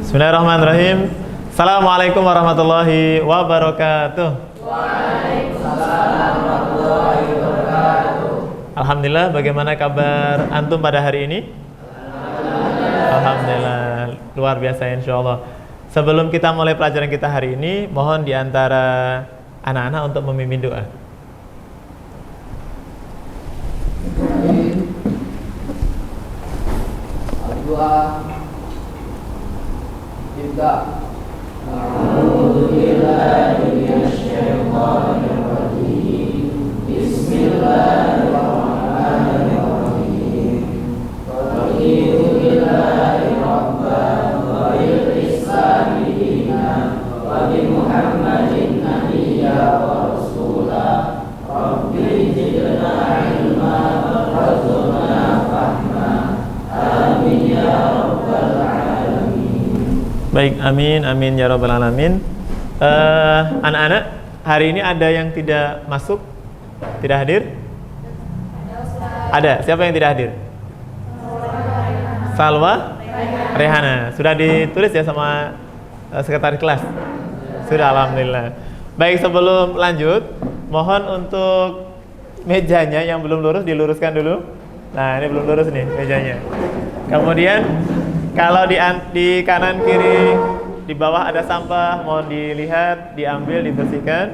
Bismillahirrahmanirrahim. Assalamualaikum warahmatullahi wabarakatuh. Waalaikumsalam warahmatullahi wabarakatuh. Alhamdulillah, bagaimana kabar antum pada hari ini? Alhamdulillah, luar biasa insyaallah. Sebelum kita mulai pelajaran kita hari ini, mohon diantara anak-anak untuk memimpin doa. Doa kita. A'udzubillahi minasyaitonir rajim. Bismillahirrahmanirrahim. Raditu billahi rabban wa bil islami dinan wa bi Muhammadin nabiyya wa rasula. Rabbi zidna ilma warzuqna fahma. Amin ya rabbal alamin. Baik, amin, amin ya rabbal alamin. Anak-anak, hari ini ada yang tidak masuk? Tidak hadir? Ada. Siapa yang tidak hadir? Salwa Rehana. Sudah ditulis ya sama sekretaris kelas? Sudah, alhamdulillah. Baik, sebelum lanjut, mohon untuk mejanya yang belum lurus diluruskan dulu. Nah, ini belum lurus nih mejanya. Kemudian kalau di kanan kiri di bawah ada sampah, mohon dilihat, diambil, dibersihkan.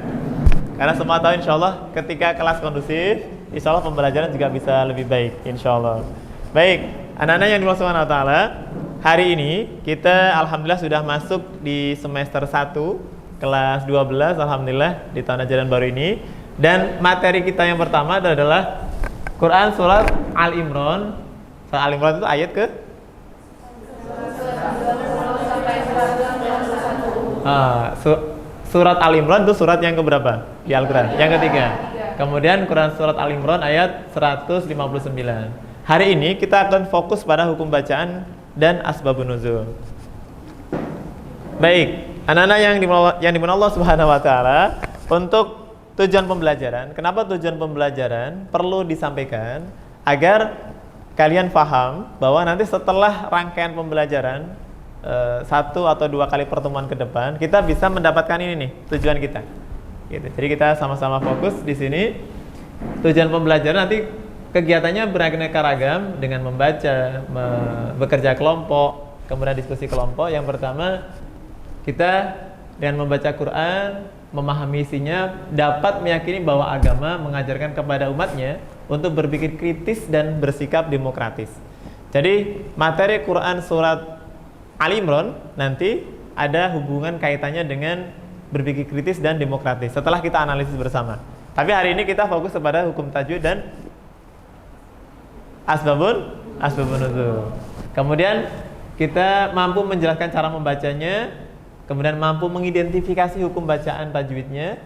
Karena semua tahu insyaallah ketika kelas kondusif, insyaallah pembelajaran juga bisa lebih baik insyaallah. Baik, anak-anak yang dimaksud Allah Ta'ala, hari ini kita alhamdulillah sudah masuk di semester 1 kelas 12 alhamdulillah di tahun ajaran baru ini. Dan materi kita yang pertama adalah Quran surat Al-Imran. Surat Al-Imran itu ayat ke? Surat Al-Imran itu surat yang keberapa di Al-Quran? Yang ketiga. Kemudian Quran surat Al-Imran ayat 159. Hari ini kita akan fokus pada hukum bacaan dan asbabun nuzul. Baik, anak-anak yang dimana Allah Subhanahu wa taala, untuk tujuan pembelajaran. Kenapa tujuan pembelajaran perlu disampaikan? Agar kalian paham bahwa nanti setelah rangkaian pembelajaran 1 atau 2 kali pertemuan ke depan, kita bisa mendapatkan ini nih tujuan kita. Gitu. Jadi kita sama-sama fokus di sini. Tujuan pembelajaran nanti kegiatannya beraneka ragam dengan membaca, bekerja kelompok, kemudian diskusi kelompok. Yang pertama, kita dengan membaca Quran, memahami isinya, dapat meyakini bahwa agama mengajarkan kepada umatnya untuk berpikir kritis dan bersikap demokratis. Jadi materi Quran surat Al-Imran nanti ada hubungan kaitannya dengan berpikir kritis dan demokratis setelah kita analisis bersama. Tapi hari ini kita fokus kepada hukum tajwid dan asbabun nuzul. Kemudian kita mampu menjelaskan cara membacanya, kemudian mampu mengidentifikasi hukum bacaan tajwidnya.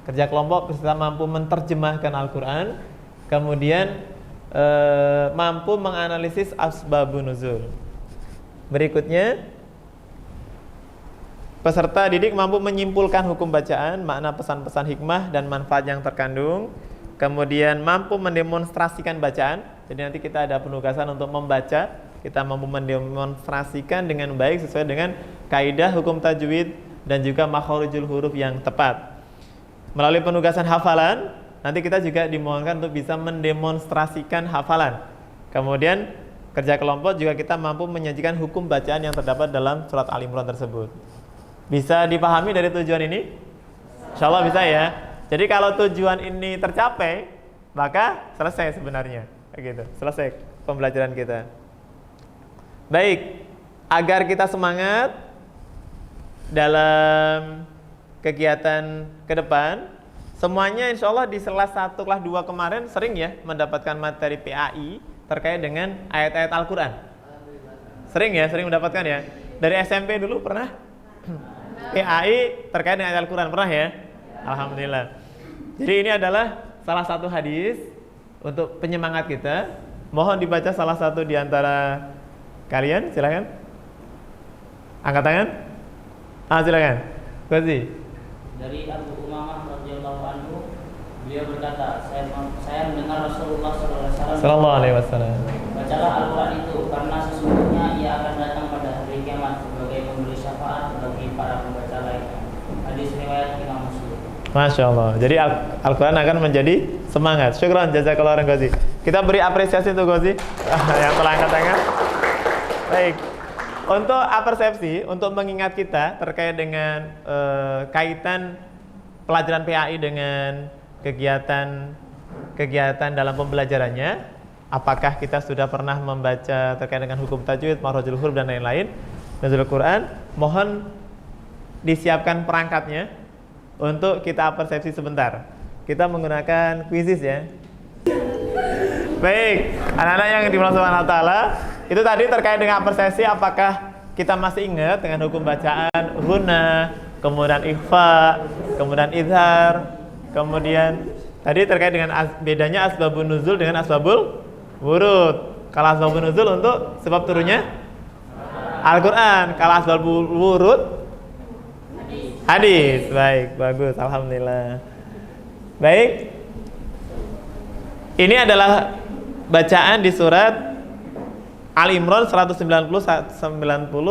Kerja kelompok kita mampu menerjemahkan Al-Quran, kemudian mampu menganalisis asbabun nuzul. Berikutnya, peserta didik mampu menyimpulkan hukum bacaan, makna pesan-pesan hikmah dan manfaat yang terkandung. Kemudian mampu mendemonstrasikan bacaan. Jadi nanti kita ada penugasan untuk membaca. Kita mampu mendemonstrasikan dengan baik sesuai dengan kaidah hukum tajwid dan juga makharijul huruf yang tepat. Melalui penugasan hafalan, nanti kita juga dimohonkan untuk bisa mendemonstrasikan hafalan. Kemudian kerja kelompok juga kita mampu menyajikan hukum bacaan yang terdapat dalam surat Al-Imran tersebut. Bisa dipahami dari tujuan ini? Insyaallah bisa ya. Jadi kalau tujuan ini tercapai, maka selesai sebenarnya. Gitu. Selesai pembelajaran kita. Baik, agar kita semangat dalam kegiatan ke depan, semuanya insyaallah di kelas 1, kelas 2 kemarin sering ya mendapatkan materi PAI terkait dengan ayat-ayat Al-Quran. Sering ya, sering mendapatkan ya. Dari SMP dulu pernah? PAI terkait dengan ayat Al-Quran, pernah ya? Alhamdulillah. Jadi ini adalah salah satu hadis untuk penyemangat kita. Mohon dibaca salah satu di antara kalian, silakan. Angkat tangan. Silakan. Gozi. Dari Abu Umamah radhiyallahu anhu, beliau berkata, saya mendengar Rasulullah sallallahu alaihi wasallam. Bacalah Al-Quran itu, karena sesungguhnya ia akan datang pada hari kiamat sebagai pemberi Masya Allah. Jadi Al-Quran akan menjadi semangat. Syukran, jazakallah khairan Ghazi. Kita beri apresiasi untuk Ghazi yang telah angkat tangan. Baik. Untuk apersepsi, untuk mengingat kita terkait dengan kaitan pelajaran PAI dengan kegiatan dalam pembelajarannya, apakah kita sudah pernah membaca terkait dengan hukum tajwid, makhrajul huruf dan lain-lain, nuzul Quran, mohon disiapkan perangkatnya untuk kita persepsi sebentar. Kita menggunakan quizzes ya. Baik, anak-anak yang dimulai Subhanahu wa ta'ala, itu tadi terkait dengan persepsi, apakah kita masih ingat dengan hukum bacaan huna, kemudian ikhfa, kemudian izhar, kemudian tadi terkait dengan bedanya asbabun nuzul dengan asbabul wurud. Kalau asbabun nuzul untuk sebab turunnya Al-Quran, kalau asbabul wurud hadis. Baik, bagus, alhamdulillah. Baik, ini adalah bacaan di surat Al-Imran 190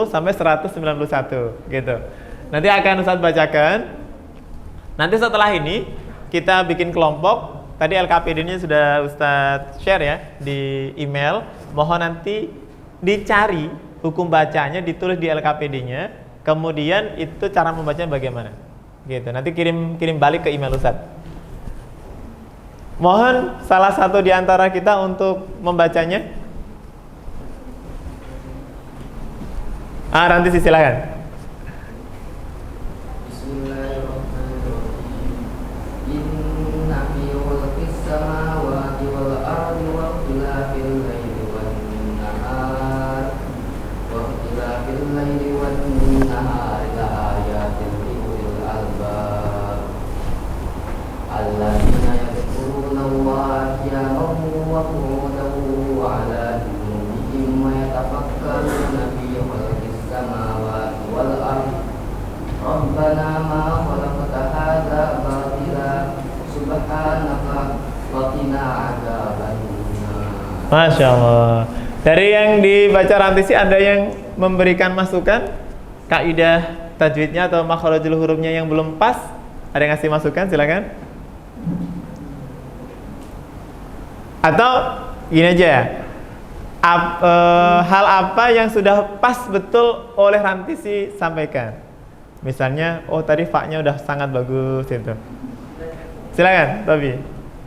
sampai 191 gitu. Nanti akan Ustaz bacakan. Nanti setelah ini kita bikin kelompok. Tadi LKPD-nya sudah Ustaz share ya di email. Mohon nanti dicari hukum bacanya, ditulis di LKPD-nya. Kemudian itu cara membacanya bagaimana? Gitu. Nanti kirim balik ke email Ustaz. Mohon salah satu di antara kita untuk membacanya. Nanti silakan. Bismillahirrahmanirrahim. Inna fi khalqis samawati wal ardi wa ikhtilafil laili wan nahar wa ikhtilafil laili wan nahar la ayatin li ulil albab alladzina yadhkuruna Allaha qiyaman wa qu'udan wa 'ala junubihim wa yatafakkaruna fi samawati wal ardi Rabbana ma khalaqta hadza batila subhanaka wa qina adzabannar. Masya Allah. Dari yang dibaca Rantisi ada yang memberikan masukan kaidah tajwidnya atau makhrajul hurufnya yang belum pas? Ada yang ngasih masukan? Silakan. Atau gini aja ya. Hal apa yang sudah pas betul oleh Rantisi sampaikan. Misalnya, oh tadi fa-nya udah sangat bagus itu. Silakan, Tobi.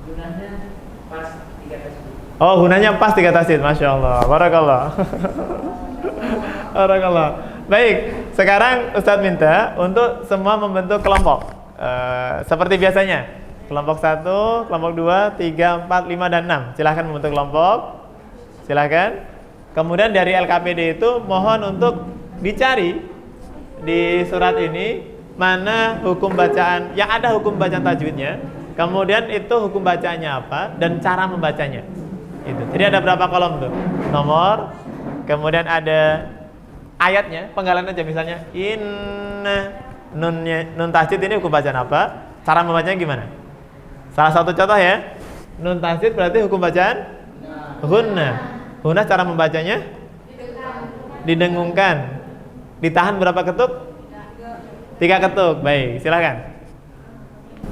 Gunanya pas 3 tasbih. Oh, gunanya pas 3 tasbih. Masya Allah. Barakallah. Barakallah. Baik, sekarang Ustadz minta untuk semua membentuk kelompok. Seperti biasanya. Kelompok 1, kelompok 2, 3, 4, 5, dan 6. Silahkan membentuk kelompok. Silahkan. Kemudian dari LKPD itu mohon untuk dicari di surat ini mana hukum bacaan, yang ada hukum bacaan tajwidnya, kemudian itu hukum bacaannya apa dan cara membacanya. Itu. Jadi ada berapa kolom tuh? Nomor, kemudian ada ayatnya, penggalan aja misalnya nun tasydid ini hukum bacaan apa? Cara membacanya gimana? Salah satu contoh ya. Nun tasydid berarti hukum bacaan hunna. Hunna cara membacanya? Didengungkan. Ditahan berapa ketuk? 3 ketuk. Baik, silakan.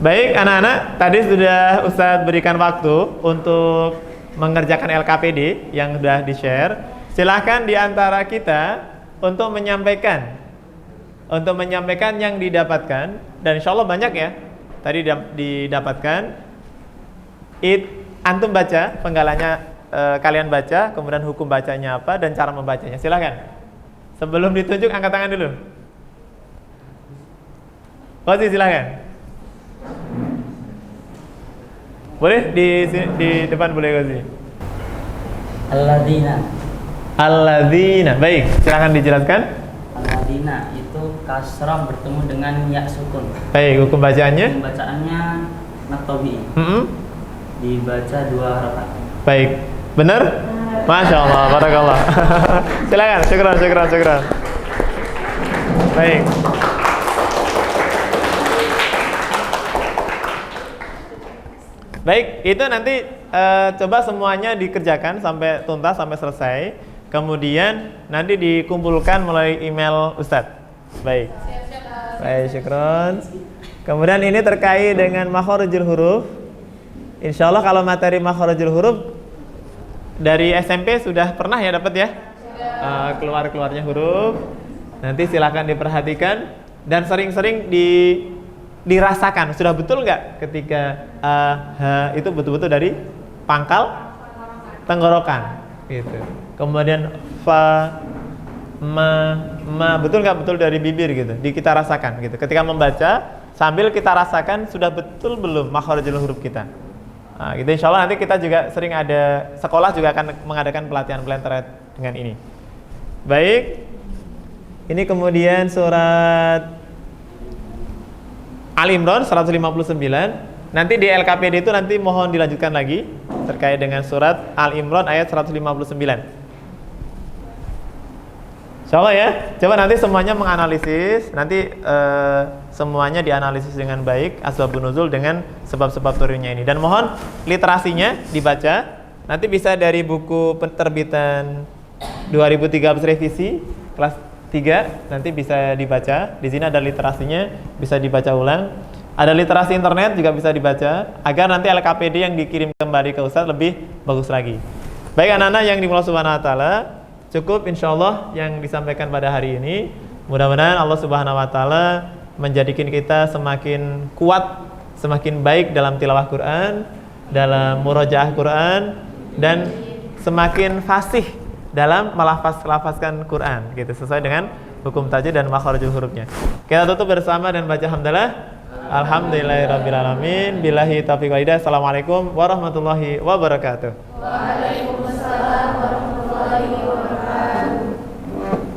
Baik, anak-anak, tadi sudah Ustadz berikan waktu untuk mengerjakan LKPD yang sudah di-share. Silahkan di antara kita untuk menyampaikan yang didapatkan, dan insya Allah banyak ya tadi didapatkan. Antum baca, penggalanya kalian baca, kemudian hukum bacanya apa dan cara membacanya. Silahkan. Sebelum ditunjuk angkat tangan dulu. Ghazi silahkan. Boleh di depan boleh Ghazi. Alladzina. Baik, silahkan dijelaskan. Alladzina itu kasrah bertemu dengan ya sukun. Baik, hukum bacaannya? Hukum bacaannya naktobi. Dibaca 2 harakat. Baik, benar? Masya Allah, barakallah. Silakan, syukran. Baik. Baik, itu nanti coba semuanya dikerjakan sampai tuntas, sampai selesai. Kemudian nanti dikumpulkan melalui email Ustadz. Baik. Baik, syukran. Kemudian ini terkait dengan makharijul huruf. Insya Allah kalau materi makharijul huruf dari SMP sudah pernah ya dapat ya? Keluar-keluarnya huruf. Nanti silakan diperhatikan dan sering-sering dirasakan. Sudah betul nggak ketika ha itu betul-betul dari pangkal tenggorokan gitu. Kemudian fa, ma betul nggak betul dari bibir gitu. Kita rasakan gitu. Ketika membaca sambil kita rasakan sudah betul belum makharijul huruf kita. Nah, gitu insya Allah nanti kita juga sering ada sekolah juga akan mengadakan pelatihan-pelatihan terkait dengan ini. Baik, ini kemudian surat Ali Imran 159. Nanti di LKPD itu nanti mohon dilanjutkan lagi terkait dengan surat Al Imran ayat 159. Insyaallah ya. Coba nanti semuanya menganalisis, nanti semuanya dianalisis dengan baik asbabun nuzul dengan sebab-sebab turunnya ini. Dan mohon literasinya dibaca. Nanti bisa dari buku penerbitan 2013 revisi kelas 3 nanti bisa dibaca. Di sini ada literasinya, bisa dibaca ulang. Ada literasi internet juga bisa dibaca agar nanti LKPD yang dikirim kembali ke Ustadz lebih bagus lagi. Baik anak-anak yang dimulai Subhanahu wa taala, cukup insyaallah yang disampaikan pada hari ini. Mudah-mudahan Allah Subhanahu wa taala menjadikan kita semakin kuat, semakin baik dalam tilawah Quran, dalam murojaah Quran, dan semakin fasih dalam melafazkan Quran gitu, sesuai dengan hukum tajwid dan makharijul hurufnya. Kita tutup bersama dan baca hamdalah. Alhamdulillahirabbil alamin. Billahi taufiq wal hidayah. Assalamualaikum warahmatullahi wabarakatuh.